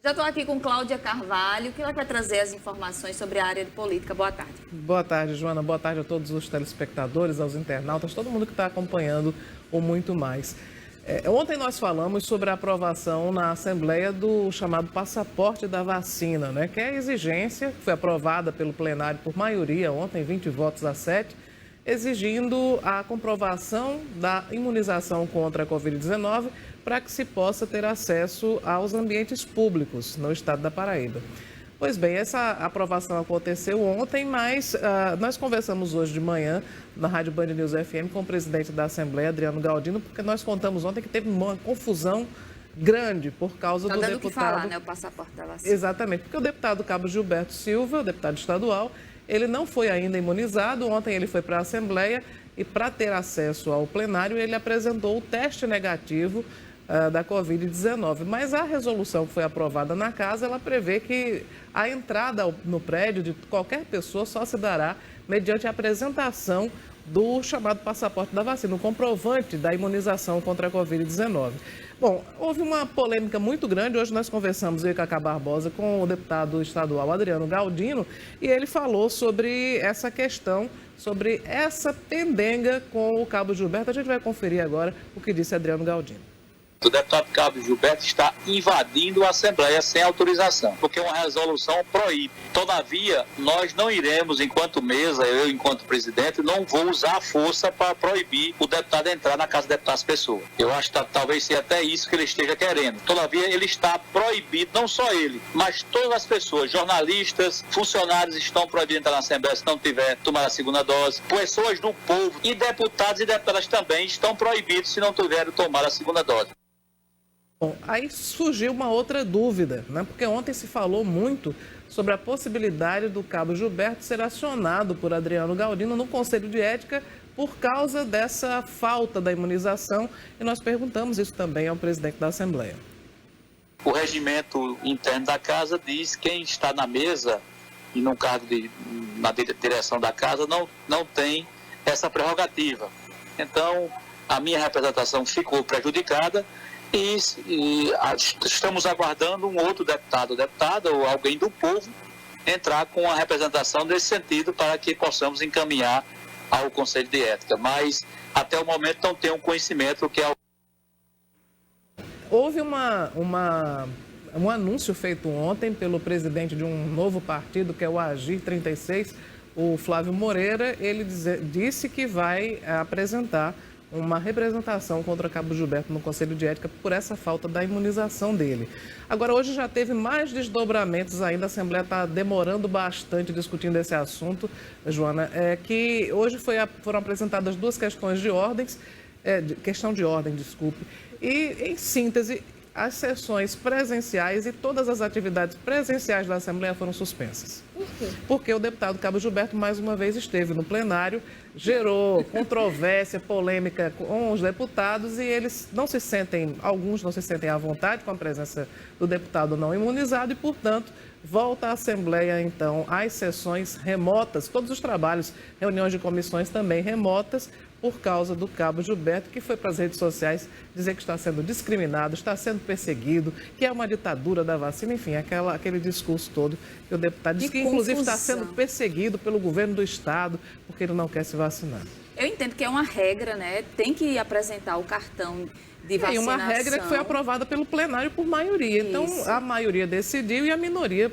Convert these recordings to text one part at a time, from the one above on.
Já estou aqui com Cláudia Carvalho, que ela vai trazer as informações sobre a área de política. Boa tarde. Boa tarde, Joana. Boa tarde a todos os telespectadores, aos internautas, todo mundo que está acompanhando o Muito Mais. Ontem nós falamos sobre a aprovação na Assembleia do chamado passaporte da vacina, né? Que é a exigência que foi aprovada pelo plenário por maioria ontem, 20 votos a 7, exigindo a comprovação da imunização contra a Covid-19 para que se possa ter acesso aos ambientes públicos no estado da Paraíba. Pois bem, essa aprovação aconteceu ontem, mas nós conversamos hoje de manhã na Rádio Band News FM com o presidente da Assembleia, Adriano Galdino, porque nós contamos ontem que teve uma confusão grande por causa do deputado... Tá dando o que falar, né, o passaporte da vacina. Exatamente, porque o deputado Cabo Gilberto Silva, o deputado estadual, ele não foi ainda imunizado. Ontem ele foi para a Assembleia e, para ter acesso ao plenário, ele apresentou o teste negativo da Covid-19. Mas a resolução que foi aprovada na casa, ela prevê que a entrada no prédio de qualquer pessoa só se dará mediante a apresentação do chamado passaporte da vacina, o comprovante da imunização contra a Covid-19. Bom, houve uma polêmica muito grande. Hoje nós conversamos, eu e Cacá Barbosa, com o deputado estadual Adriano Galdino, e ele falou sobre essa questão, sobre essa pendenga com o Cabo Gilberto. A gente vai conferir agora o que disse Adriano Galdino. O deputado Cabo Gilberto está invadindo a Assembleia sem autorização, porque uma resolução proíbe. Todavia, nós não iremos, enquanto mesa, eu enquanto presidente, não vou usar a força para proibir o deputado entrar na casa do deputado Pessoa. Eu acho que talvez seja até isso que ele esteja querendo. Todavia, ele está proibido, não só ele, mas todas as pessoas, jornalistas, funcionários estão proibidos de entrar na Assembleia se não tiver tomado a segunda dose. Pessoas do povo e deputados e deputadas também estão proibidos se não tiverem tomado a segunda dose. Bom, aí surgiu uma outra dúvida, né? Porque ontem se falou muito sobre a possibilidade do Cabo Gilberto ser acionado por Adriano Galdino no Conselho de Ética por causa dessa falta da imunização, e nós perguntamos isso também ao presidente da Assembleia. O regimento interno da casa diz que quem está na mesa e no cargo na direção da casa não tem essa prerrogativa. Então, a minha representação ficou prejudicada. E estamos aguardando um outro deputada ou alguém do povo entrar com a representação nesse sentido para que possamos encaminhar ao Conselho de Ética. Mas, até o momento, não tenho conhecimento que é... Houve um anúncio feito ontem pelo presidente de um novo partido, que é o Agir 36, o Flávio Moreira. Ele disse que vai apresentar uma representação contra Cabo Gilberto no Conselho de Ética por essa falta da imunização dele. Agora, hoje já teve mais desdobramentos ainda, a Assembleia está demorando bastante discutindo esse assunto, Joana, que hoje foram apresentadas duas questões de ordens, questão de ordem, desculpe, e, em síntese, as sessões presenciais e todas as atividades presenciais da Assembleia foram suspensas. Por quê? Porque o deputado Cabo Gilberto, mais uma vez, esteve no plenário, gerou controvérsia, polêmica com os deputados, e eles alguns não se sentem à vontade com a presença do deputado não imunizado e, portanto, volta à Assembleia, então, às sessões remotas, todos os trabalhos, reuniões de comissões também remotas, por causa do Cabo Gilberto, que foi para as redes sociais dizer que está sendo discriminado, está sendo perseguido, que é uma ditadura da vacina, enfim, aquele discurso todo que o deputado disse que, inclusive, está sendo perseguido pelo governo do Estado porque ele não quer se vacinar. Eu entendo que é uma regra, né? Tem que apresentar o cartão de vacinação. E uma regra que foi aprovada pelo plenário por maioria. Então, a maioria decidiu e a minoria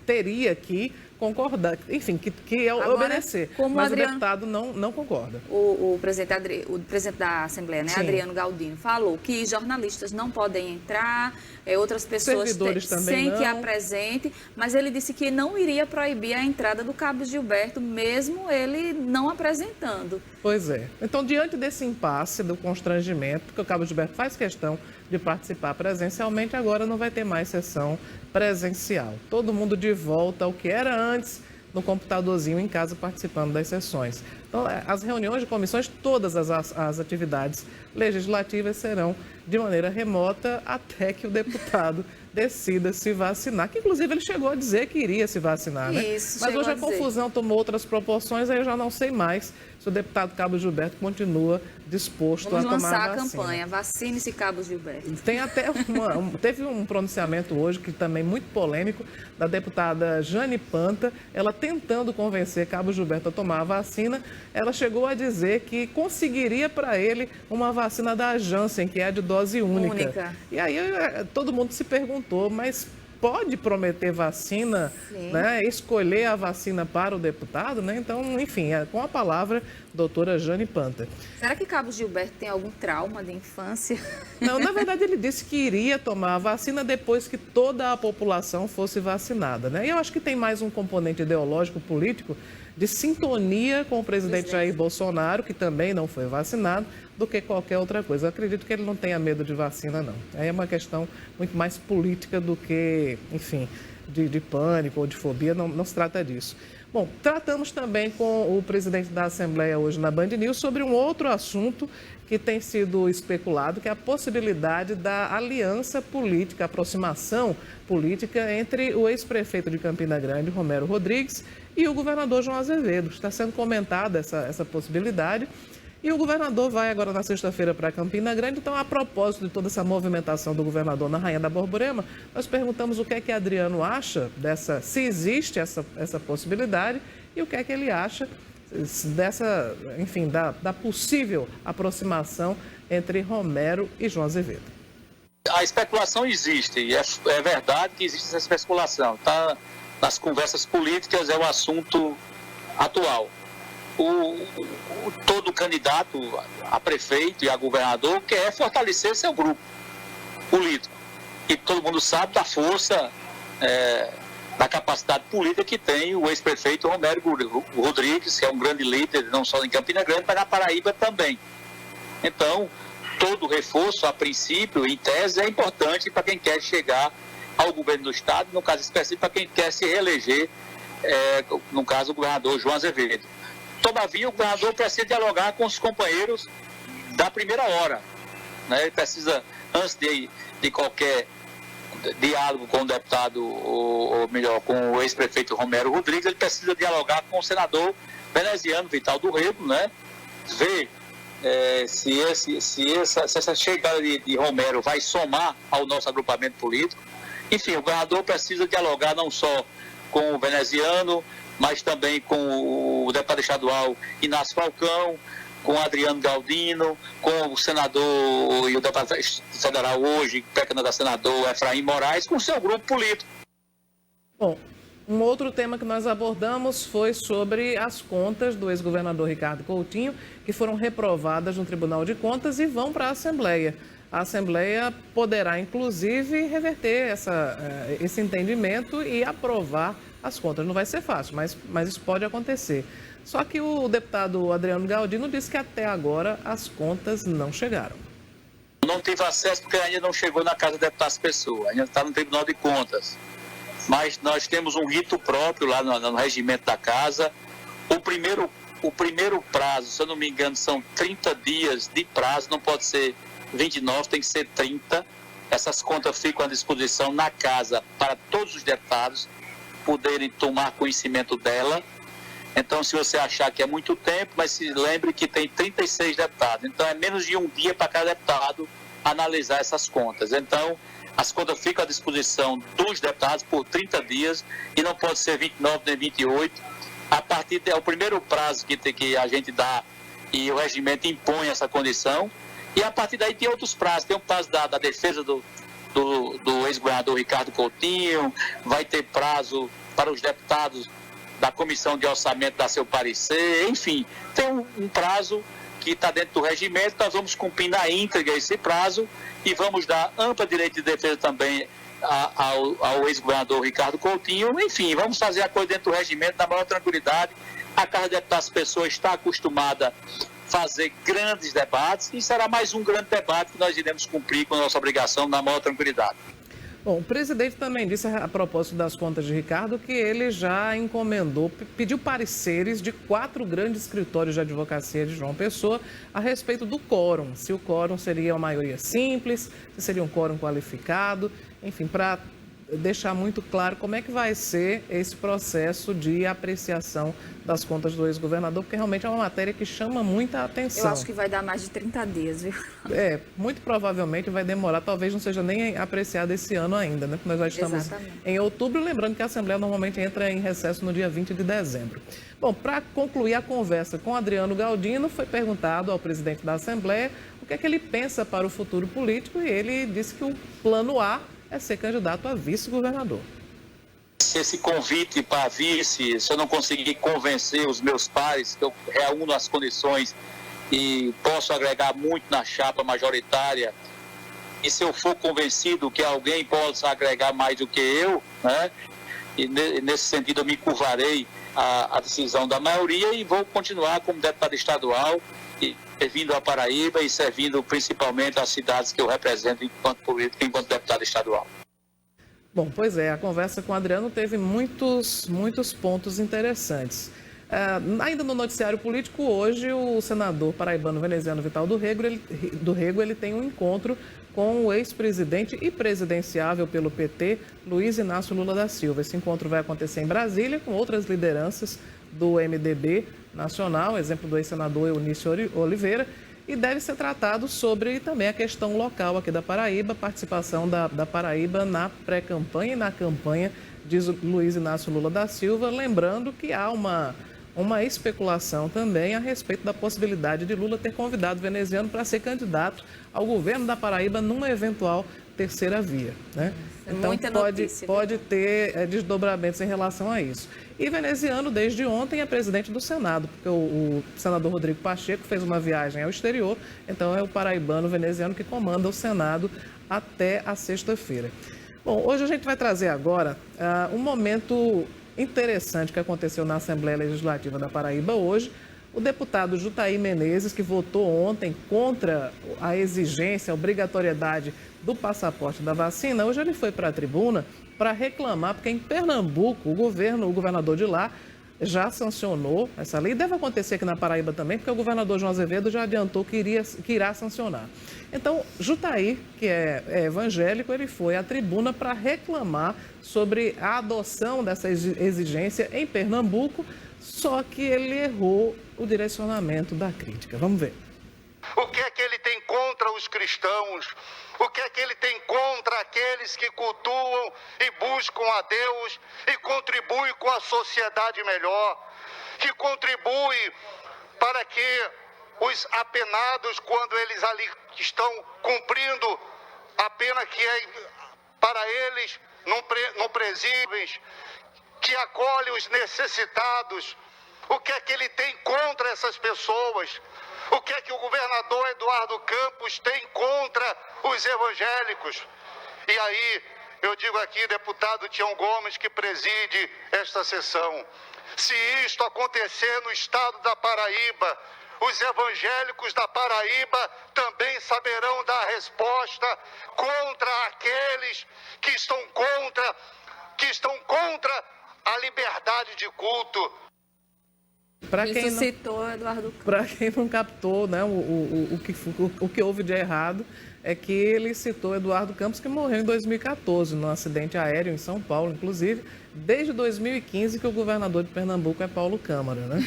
teria que concordar, enfim, que obedecer. Mas o deputado não concorda. O presidente da Assembleia, né, Adriano Galdino, falou que jornalistas não podem entrar, outras pessoas sem que apresente, mas ele disse que não iria proibir a entrada do Cabo Gilberto, mesmo ele não apresentando. Pois é. Então, diante desse impasse, do constrangimento, que o Cabo Gilberto faz questão de participar presencialmente, agora não vai ter mais sessão presencial. Todo mundo de volta ao que era antes, no computadorzinho em casa, participando das sessões. Então, as reuniões de comissões, todas as atividades legislativas serão de maneira remota até que o deputado decida se vacinar, que inclusive ele chegou a dizer que iria se vacinar, né? Isso, mas hoje a confusão tomou outras proporções, aí eu já não sei mais se o deputado Cabo Gilberto continua disposto a tomar a vacina. Vamos lançar a campanha, vacine-se Cabo Gilberto. Tem até teve um pronunciamento hoje, que também muito polêmico, da deputada Jane Panta, ela tentando convencer Cabo Gilberto a tomar a vacina, ela chegou a dizer que conseguiria para ele uma vacina da Janssen, que é a de dose única. E aí todo mundo se perguntou, mas pode prometer vacina, né, escolher a vacina para o deputado, né? Então, enfim, com a palavra, doutora Jane Panta. Será que Cabo Gilberto tem algum trauma de infância? Não, na verdade ele disse que iria tomar a vacina depois que toda a população fosse vacinada, né? E eu acho que tem mais um componente ideológico, político, de sintonia com o presidente Jair Bolsonaro, que também não foi vacinado, do que qualquer outra coisa. Eu acredito que ele não tenha medo de vacina, não. Aí é uma questão muito mais política do que, enfim, de pânico ou de fobia, não se trata disso. Bom, tratamos também com o presidente da Assembleia hoje na Band News sobre um outro assunto que tem sido especulado, que é a possibilidade da aliança política, aproximação política entre o ex-prefeito de Campina Grande, Romero Rodrigues, e o governador João Azevedo. Está sendo comentada essa possibilidade. E o governador vai agora na sexta-feira para Campina Grande. Então, a propósito de toda essa movimentação do governador na Rainha da Borborema, nós perguntamos o que é que Adriano acha se existe essa possibilidade e o que é que ele acha dessa, enfim, da possível aproximação entre Romero e João Azevedo. A especulação existe, e é verdade que existe essa especulação. Tá nas conversas políticas, é o assunto atual. Todo candidato a prefeito e a governador quer fortalecer seu grupo político. E todo mundo sabe da força, da capacidade política que tem o ex-prefeito Romero Rodrigues, que é um grande líder, não só em Campina Grande, mas na Paraíba também. Então, todo reforço, a princípio, em tese, é importante para quem quer chegar ao governo do Estado, no caso específico, para quem quer se reeleger, no caso, o governador João Azevedo. Todavia, o governador precisa dialogar com os companheiros da primeira hora, né? Ele precisa, antes de qualquer diálogo com o deputado, ou melhor, com o ex-prefeito Romero Rodrigues, ele precisa dialogar com o senador veneziano Vital do Rego, né? Ver se essa chegada de Romero vai somar ao nosso agrupamento político. Enfim, o governador precisa dialogar não só com o veneziano, mas também com o deputado estadual Inácio Falcão, com o Adriano Galdino, com o senador e o deputado federal hoje, pré-candidato a senador Efraim Moraes, com o seu grupo político. Bom, um outro tema que nós abordamos foi sobre as contas do ex-governador Ricardo Coutinho, que foram reprovadas no Tribunal de Contas e vão para a Assembleia. A Assembleia poderá, inclusive, reverter esse entendimento e aprovar as contas. Não vai ser fácil, mas isso pode acontecer. Só que o deputado Adriano Galdino disse que até agora as contas não chegaram. Não tive acesso porque ainda não chegou na Casa do Deputado Pessoa, ainda está no Tribunal de Contas. Mas nós temos um rito próprio lá no regimento da Casa. O primeiro prazo, se eu não me engano, são 30 dias de prazo, não pode ser 29, tem que ser 30. Essas contas ficam à disposição na Casa para todos os deputados poderem tomar conhecimento dela. Então, se você achar que é muito tempo, mas se lembre que tem 36 deputados. Então, é menos de um dia para cada deputado analisar essas contas. Então, as contas ficam à disposição dos deputados por 30 dias e não pode ser 29 nem 28. A partir é o primeiro prazo que a gente dá e o regimento impõe essa condição. E a partir daí tem outros prazos. Tem o prazo da defesa do ex-governador Ricardo Coutinho, vai ter prazo para os deputados da Comissão de Orçamento dar seu parecer, enfim, tem um prazo que está dentro do regimento. Nós vamos cumprir na íntegra esse prazo e vamos dar ampla direito de defesa também ao ex-governador Ricardo Coutinho. Enfim, vamos fazer a coisa dentro do regimento na maior tranquilidade. A Casa de Deputados Pessoa está acostumada a fazer grandes debates e será mais um grande debate que nós iremos cumprir com a nossa obrigação na maior tranquilidade. Bom, o presidente também disse, a propósito das contas de Ricardo, que ele já encomendou, pediu pareceres de 4 grandes escritórios de advocacia de João Pessoa a respeito do quórum. Se o quórum seria uma maioria simples, se seria um quórum qualificado, enfim, para deixar muito claro como é que vai ser esse processo de apreciação das contas do ex-governador, porque realmente é uma matéria que chama muita atenção. Eu acho que vai dar mais de 30 dias, viu? Muito provavelmente vai demorar, talvez não seja nem apreciado esse ano ainda, né? Porque nós já estamos em outubro, lembrando que a Assembleia normalmente entra em recesso no dia 20 de dezembro. Bom, para concluir a conversa com Adriano Galdino, foi perguntado ao presidente da Assembleia o que é que ele pensa para o futuro político e ele disse que o plano A é ser candidato a vice-governador. Se esse convite para vice, se eu não conseguir convencer os meus pares, que eu reúno as condições e posso agregar muito na chapa majoritária, e se eu for convencido que alguém possa agregar mais do que eu, né? E nesse sentido eu me curvarei à decisão da maioria e vou continuar como deputado estadual, e servindo a Paraíba e servindo principalmente as cidades que eu represento enquanto político, enquanto deputado estadual. Bom, pois é, a conversa com o Adriano teve muitos pontos interessantes. Ainda no noticiário político, hoje o senador paraibano veneziano Vital do Rego, ele tem um encontro com o ex-presidente e presidenciável pelo PT, Luiz Inácio Lula da Silva. Esse encontro vai acontecer em Brasília com outras lideranças do MDB nacional, exemplo do ex-senador Eunício Oliveira, e deve ser tratado sobre também a questão local aqui da Paraíba, participação da Paraíba na pré-campanha e na campanha, diz Luiz Inácio Lula da Silva, lembrando que há uma especulação também a respeito da possibilidade de Lula ter convidado o veneziano para ser candidato ao governo da Paraíba numa eventual terceira via, né? Então pode ter desdobramentos em relação a isso. E veneziano, desde ontem, é presidente do Senado, porque o senador Rodrigo Pacheco fez uma viagem ao exterior, então é o paraibano veneziano que comanda o Senado até a sexta-feira. Bom, hoje a gente vai trazer agora um momento interessante que aconteceu na Assembleia Legislativa da Paraíba hoje. O deputado Jutaí Menezes, que votou ontem contra a exigência, a obrigatoriedade do passaporte da vacina, hoje ele foi para a tribuna para reclamar, porque em Pernambuco, o governador de lá já sancionou essa lei. Deve acontecer aqui na Paraíba também, porque o governador João Azevedo já adiantou que irá sancionar. Então, Jutaí, que é evangélico, ele foi à tribuna para reclamar sobre a adoção dessa exigência em Pernambuco, só que ele errou o direcionamento da crítica. Vamos ver. O que é que ele tem contra os cristãos? O que é que ele tem contra aqueles que cultuam e buscam a Deus e contribuem com a sociedade melhor? Que contribui para que os apenados, quando eles ali estão cumprindo a pena que é para eles não presíveis, que acolhe os necessitados, o que é que ele tem contra essas pessoas? O que é que o governador Eduardo Campos tem contra os evangélicos? E aí, eu digo aqui, deputado Tião Gomes, que preside esta sessão, se isto acontecer no estado da Paraíba, os evangélicos da Paraíba também saberão dar resposta contra aqueles que estão contra a liberdade de culto. Para quem não captou, né, o que houve de errado é que ele citou Eduardo Campos, que morreu em 2014, num acidente aéreo em São Paulo, inclusive, desde 2015 que o governador de Pernambuco é Paulo Câmara, né?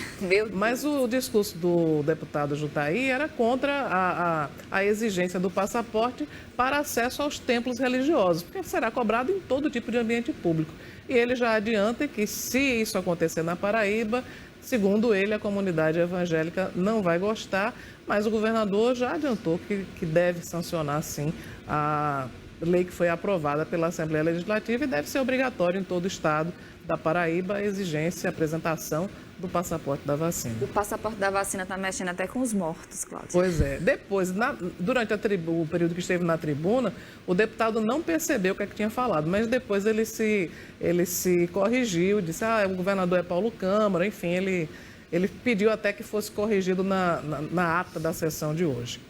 Mas o discurso do deputado Jutaí era contra a exigência do passaporte para acesso aos templos religiosos, porque será cobrado em todo tipo de ambiente público. E ele já adianta que, se isso acontecer na Paraíba, segundo ele, a comunidade evangélica não vai gostar, mas o governador já adiantou que deve sancionar, sim, a lei que foi aprovada pela Assembleia Legislativa e deve ser obrigatório em todo o estado da Paraíba a exigência, a apresentação do passaporte da vacina. O passaporte da vacina está mexendo até com os mortos, Cláudio. Pois é. Depois, durante o período que esteve na tribuna, o deputado não percebeu o que é que tinha falado, mas depois ele se corrigiu, disse, o governador é Paulo Câmara, enfim, ele pediu até que fosse corrigido na ata da sessão de hoje.